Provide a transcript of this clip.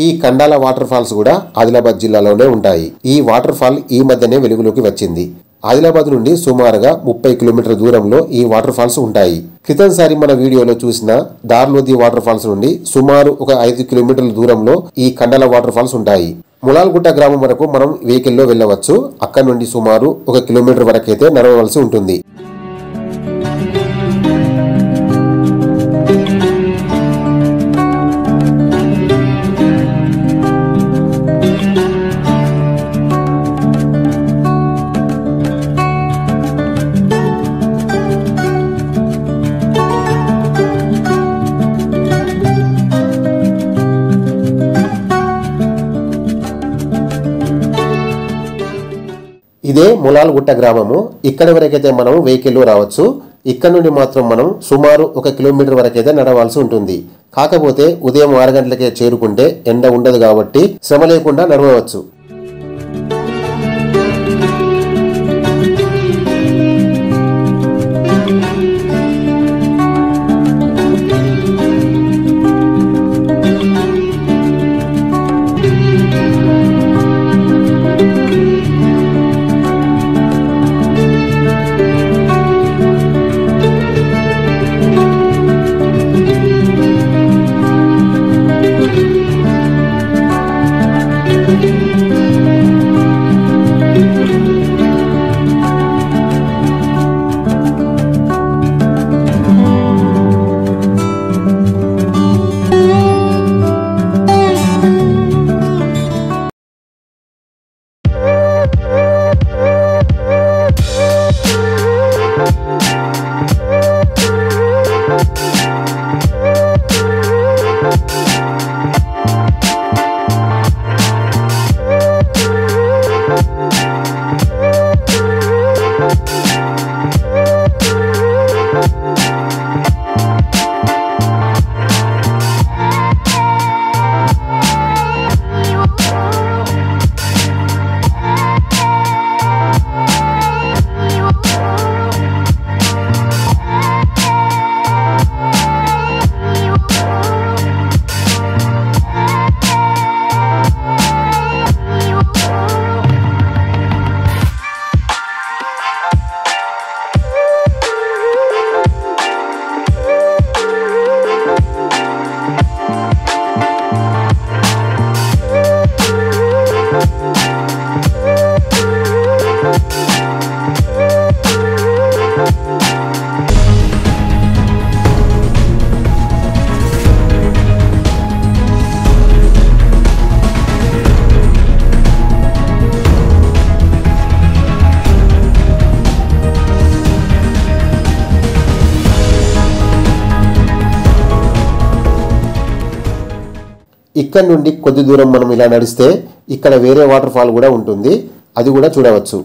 ఈ కండాల water falls కూడా ఆదిలాబాద్ జిల్లాలోనే ఉంటాయి. ఈ వాటర్ ఫాల్ ఈ మధ్యనే వెలుగులోకి వచ్చింది. ఆదిలాబాద్ నుండి సుమారుగా 30 కిలోమీటర్ల దూరంలో ఈ వాటర్ ఫాల్స్ ఉంటాయి. క్రితంసారి మన వీడియోలో చూసిన దార్లోది వాటర్ ఫాల్స్ నుండి సుమారు ఒక 5 కిలోమీటర్ల దూరంలో ఈ కండాల వాటర్ ఫాల్స్ ఉంటాయి. ములాల్ గుట్ట గ్రామం వరకు మనం వెహికల్లో వెళ్ళవచ్చు. అక్కడ నుండి సుమారు 1 కిలోమీటర్ వరకు అయితే నడవవలసి ఉంటుంది. ఇదే ములాల్ గుట్ట గ్రామము. ఇక్కడ వరకైతే మనం వెహికల్లో రావచ్చు. ఇక్కడ నుండి మాత్రం మనం సుమారు 1 కిలోమీటర్ వరకైతే నడవాల్సి ఉంటుంది. కాకపోతే ఉదయం 6 గంటలకే చేరుకుంటే ఎండ ఉండదు కాబట్టి శ్రమ లేకుండా నడవవచ్చు. ఇక్కడ నుండి కొద్ది దూరం మనం ఇలా నడిస్తే ఇక్కడ వేరే వాటర్ ఫాల్ కూడా ఉంటుంది. అది కూడా చూడవచ్చు.